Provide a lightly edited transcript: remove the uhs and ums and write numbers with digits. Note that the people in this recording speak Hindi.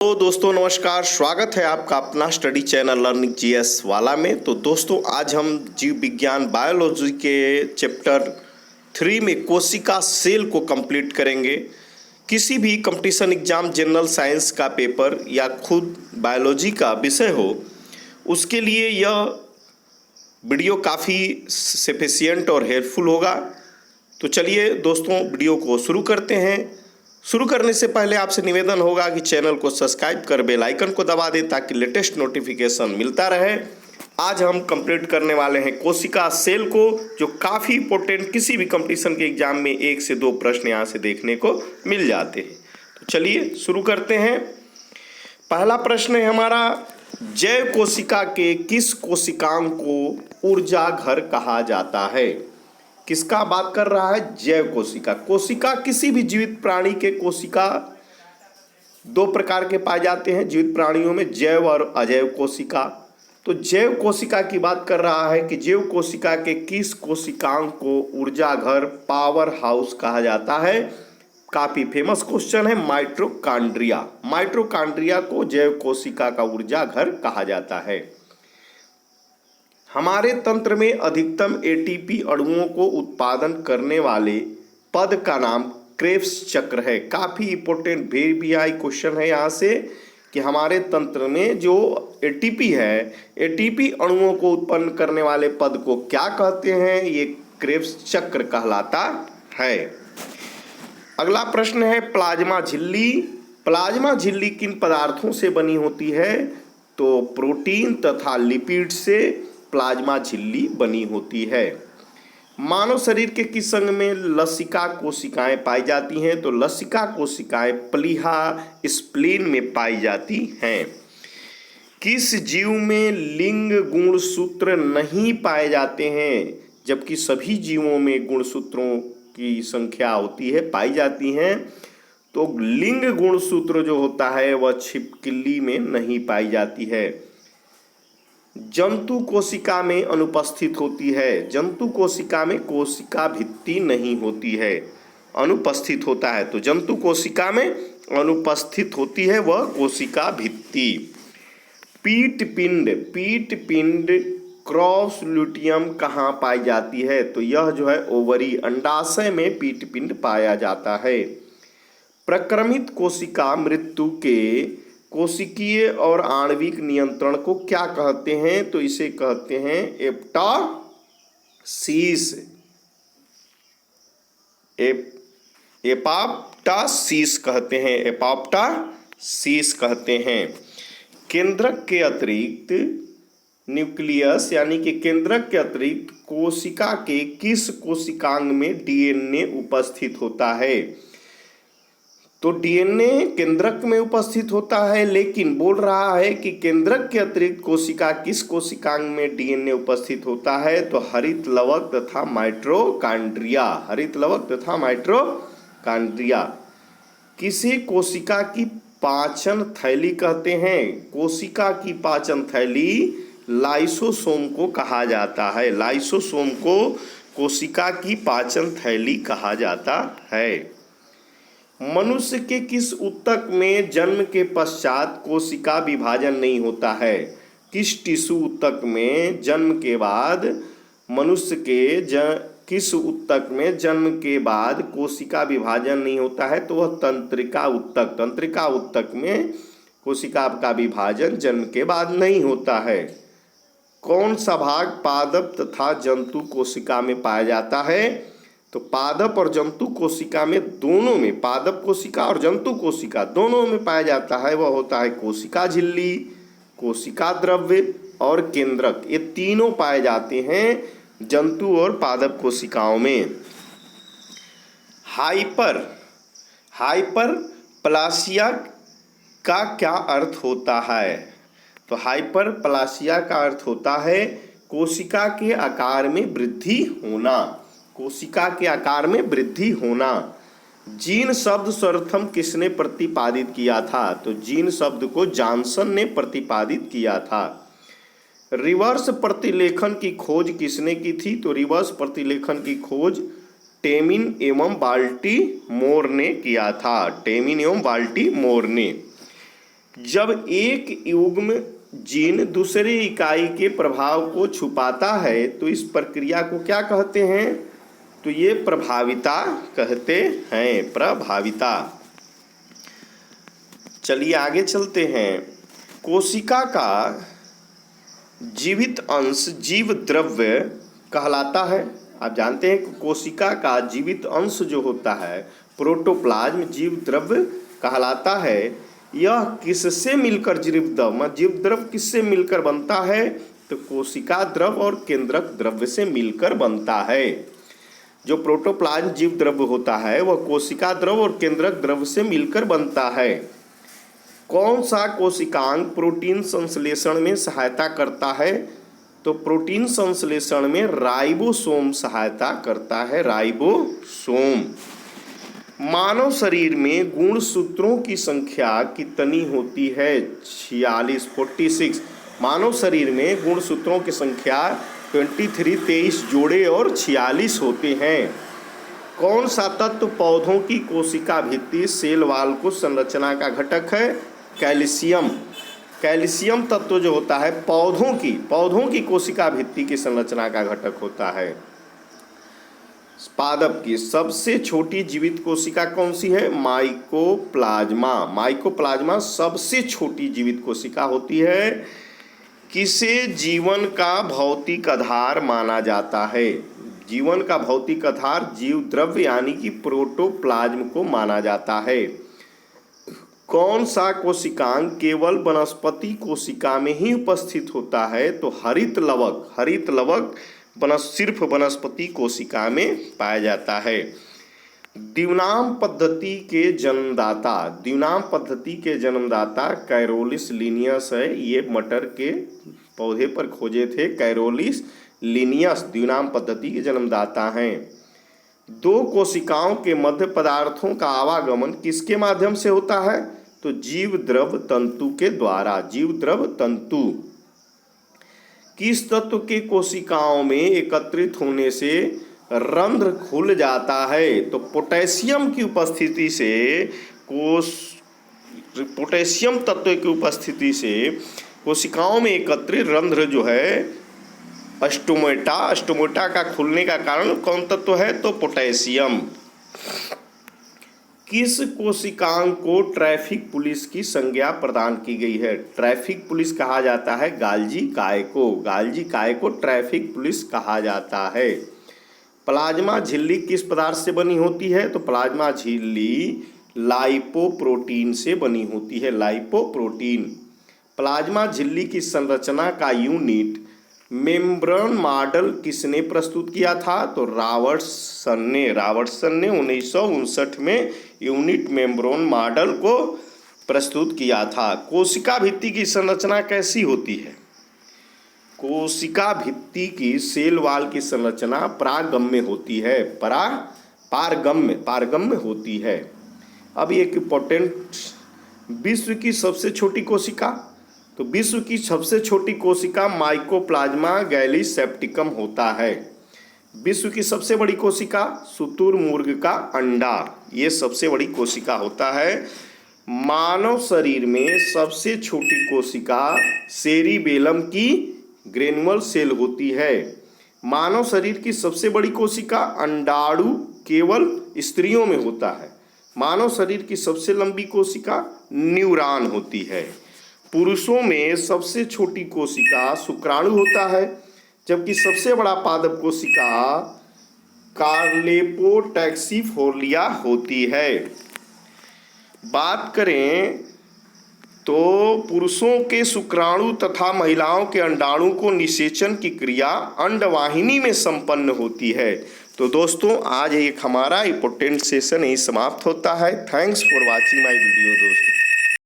तो दोस्तों नमस्कार, स्वागत है आपका अपना स्टडी चैनल लर्निंग जीएस वाला में। तो दोस्तों आज हम जीव विज्ञान बायोलॉजी के चैप्टर 3 में कोशिका सेल को कंप्लीट करेंगे। किसी भी कंपटीशन एग्जाम जनरल साइंस का पेपर या खुद बायोलॉजी का विषय हो, उसके लिए यह वीडियो काफ़ी सफिशिएंट और हेल्पफुल होगा। तो चलिए दोस्तों वीडियो को शुरू करते हैं। शुरू करने से पहले आपसे निवेदन होगा कि चैनल को सब्सक्राइब कर बेल आइकन को दबा दें ताकि लेटेस्ट नोटिफिकेशन मिलता रहे। आज हम कंप्लीट करने वाले हैं कोशिका सेल को, जो काफ़ी इंपॉर्टेंट, किसी भी कंपटीशन के एग्जाम में 1 से 2 प्रश्न यहाँ से देखने को मिल जाते हैं। तो चलिए शुरू करते हैं। पहला प्रश्न है हमारा, जैव कोशिका के किस कोशिकांग को ऊर्जा घर कहा जाता है? किसका बात कर रहा है? जैव कोशिका। कोशिका किसी भी जीवित प्राणी के कोशिका 2 प्रकार के पाए जाते हैं जीवित प्राणियों में, जैव और अजैव कोशिका। तो जैव कोशिका की बात कर रहा है कि जैव कोशिका के किस कोशिकांग को ऊर्जा घर, पावर हाउस कहा जाता है? काफी फेमस क्वेश्चन है। माइटोकॉन्ड्रिया। माइटोकॉन्ड्रिया को जैव कोशिका का ऊर्जा घर कहा जाता है। हमारे तंत्र में अधिकतम एटीपी अणुओं को उत्पादन करने वाले पद का नाम क्रेब्स चक्र है। काफ़ी इंपॉर्टेंट वेरी क्वेश्चन है यहाँ से कि हमारे तंत्र में जो एटीपी है, एटीपी अणुओं को उत्पन्न करने वाले पद को क्या कहते हैं? ये क्रेब्स चक्र कहलाता है। अगला प्रश्न है, प्लाज्मा झिल्ली। प्लाज्मा झिल्ली किन पदार्थों से बनी होती है? तो प्रोटीन तथा लिपिड से प्लाज्मा झिल्ली बनी होती है। मानव शरीर के किस अंग में लसिका कोशिकाएं पाई जाती हैं? तो लसिका कोशिकाएं प्लीहा स्प्लीन में पाई जाती हैं। किस जीव में लिंग गुणसूत्र नहीं पाए जाते हैं, जबकि सभी जीवों में गुणसूत्रों की संख्या होती है, पाई जाती हैं? तो लिंग गुणसूत्र जो होता है वह छिपकली में नहीं पाई जाती है। जंतु कोशिका में अनुपस्थित होती है। जंतु कोशिका में कोशिका भित्ति नहीं होती है, अनुपस्थित होता है। तो जंतु कोशिका में अनुपस्थित होती है वह कोशिका भित्ति। पीट पिंड क्रॉस ल्यूटियम कहाँ पाई जाती है? तो यह जो है ओवरी, अंडाशय में पीट पिंड पाया जाता है। प्रक्रमित कोशिका मृत्यु के कोशिकीय और आणविक नियंत्रण को क्या कहते हैं? तो इसे कहते हैं एपोप्टोसिस। एपोप्टोसिस कहते हैं, एपोप्टोसिस कहते हैं। केंद्रक के अतिरिक्त न्यूक्लियस यानी कि केंद्रक के अतिरिक्त कोशिका के किस कोशिकांग में डीएनए उपस्थित होता है? तो डीएनए केंद्रक में उपस्थित होता है, लेकिन बोल रहा है कि केंद्रक के अतिरिक्त कोशिका किस कोशिकांग में डीएनए उपस्थित होता है? तो हरित लवक तथा माइटोकॉन्ड्रिया। हरित लवक तथा माइटोकॉन्ड्रिया। किसे कोशिका की पाचन थैली कहते हैं? कोशिका की पाचन थैली लाइसोसोम को कहा जाता है। लाइसोसोम को कोशिका की पाचन थैली कहा जाता है। मनुष्य के किस ऊतक में जन्म के पश्चात कोशिका विभाजन नहीं होता है? किस टिश्यू ऊतक में जन्म के बाद मनुष्य के किस ऊतक में जन्म के बाद कोशिका विभाजन नहीं होता है? तो वह तंत्रिका ऊतक। तंत्रिका ऊतक में कोशिका का विभाजन जन्म के बाद नहीं होता है। कौन सा भाग पादप तथा जंतु कोशिका में पाया जाता है? तो पादप और जंतु कोशिका में, दोनों में, पादप कोशिका और जंतु कोशिका दोनों में पाया जाता है। वह होता है कोशिका झिल्ली, कोशिका द्रव्य और केंद्रक। ये तीनों पाए जाते हैं जंतु और पादप कोशिकाओं में। हाइपरप्लासिया का क्या अर्थ होता है? तो हाइपरप्लासिया का अर्थ होता है कोशिका के आकार में वृद्धि होना। कोशिका के आकार में वृद्धि होना। जीन शब्द सर्वप्रथम किसने प्रतिपादित किया था? तो जीन शब्द को जॉनसन ने प्रतिपादित किया था। रिवर्स प्रतिलेखन की खोज किसने की थी? तो रिवर्स प्रतिलेखन की खोज टेमिन एवं बाल्टीमोर ने किया था। टेमिन एवं बाल्टीमोर ने। जब एक युग्म जीन दूसरे इकाई के प्रभाव को छुपाता है तो इस प्रक्रिया को क्या कहते हैं? तो ये प्रभाविता कहते हैं, प्रभाविता। चलिए आगे चलते हैं। कोशिका का जीवित अंश जीव द्रव्य कहलाता है। आप जानते हैं कि कोशिका का जीवित अंश जो होता है प्रोटोप्लाज्म जीव द्रव्य कहलाता है। यह किससे मिलकर जीव द्रव किससे मिलकर बनता है? तो कोशिका द्रव और केंद्रक द्रव्य से मिलकर बनता है। जो प्रोटोप्लाज्म जीव द्रव्य होता है वह कोशिका द्रव और केंद्रक द्रव्य से मिलकर बनता है। कौन सा कोशिकांग प्रोटीन संश्लेषण में सहायता करता है? तो प्रोटीन संश्लेषण में राइबोसोम सहायता करता है, राइबोसोम। मानव शरीर में गुणसूत्रों की संख्या कितनी होती है? 46। मानव शरीर में गुणसूत्रों की संख्या 23 जोड़े और 46 होते हैं। कौन सा तत्व पौधों की कोशिका भित्ति सेल वाल को संरचना का घटक है? कैल्शियम। कैल्शियम तत्व जो होता है पौधों की कोशिका भित्ति की संरचना का घटक होता है। पादप की सबसे छोटी जीवित कोशिका कौन सी है? माइकोप्लाज्मा। माइकोप्लाज्मा सबसे छोटी जीवित कोशिका होती है। किसे जीवन का भौतिक आधार माना जाता है? जीवन का भौतिक आधार जीव द्रव्य यानी कि प्रोटोप्लाज्म को माना जाता है। कौन सा कोशिकांग केवल वनस्पति कोशिका में ही उपस्थित होता है? तो हरित लवक। हरित लवक सिर्फ वनस्पति कोशिका में पाया जाता है। द्विनाम पद्धति के जन्मदाता। द्विनाम पद्धति के जन्मदाता कैरोलिस लिनियस है। ये मटर के पौधे पर खोजे थे कैरोलिस लिनियस, द्विनाम पद्धति के जन्मदाता हैं। दो कोशिकाओं के मध्य पदार्थों का आवागमन किसके माध्यम से होता है? तो जीव द्रव तंतु के द्वारा, जीव द्रव तंतु। किस तत्व के कोशिकाओं में एकत्रित होने से रंध्र खुल जाता है? तो पोटेशियम की उपस्थिति से पोटेशियम तत्व की उपस्थिति से कोशिकाओं में एकत्रित रंध्र जो है स्टोमेटा का खुलने का कारण कौन तत्व है? तो पोटेशियम। किस कोशिकांग को ट्रैफिक पुलिस की संज्ञा प्रदान की गई है? ट्रैफिक पुलिस कहा जाता है गाल्जी काय को। गाल्जी काय को ट्रैफिक पुलिस कहा जाता है। प्लाज्मा झिल्ली किस पदार्थ से बनी होती है? तो प्लाज्मा झिल्ली लाइपोप्रोटीन से बनी होती है, लाइपोप्रोटीन। प्लाज्मा झिल्ली की संरचना का यूनिट मेम्ब्रेन मॉडल किसने प्रस्तुत किया था? तो रॉबर्टसन ने 1959 में यूनिट मेम्ब्रेन मॉडल को प्रस्तुत किया था। कोशिका भित्ति की संरचना कैसी होती है? कोशिका भित्ति की सेल वाल की संरचना पारगम्य होती है, पारगम्य होती है। अब एक इम्पोर्टेंट, विश्व की सबसे छोटी कोशिका। तो विश्व की सबसे छोटी कोशिका माइकोप्लाज्मा गैलीसेप्टिकम होता है। विश्व की सबसे बड़ी कोशिका शुतुरमुर्ग का अंडा, ये सबसे बड़ी कोशिका होता है। मानव शरीर में सबसे छोटी कोशिका सेरिबेलम की ग्रेनुअल सेल होती है। मानव शरीर की सबसे बड़ी कोशिका अंडाणु केवल स्त्रियों में होता है। मानव शरीर की सबसे लंबी कोशिका न्यूरॉन होती है। पुरुषों में सबसे छोटी कोशिका शुक्राणु होता है, जबकि सबसे बड़ा पादप कोशिका कार्लेपोटैक्सीफोलिया होती है। बात करें तो पुरुषों के शुक्राणु तथा महिलाओं के अंडाणु को निषेचन की क्रिया अंडवाहिनी में संपन्न होती है। तो दोस्तों आज एक हमारा इम्पोर्टेंट सेशन यही समाप्त होता है। Thanks for watching my video दोस्तों।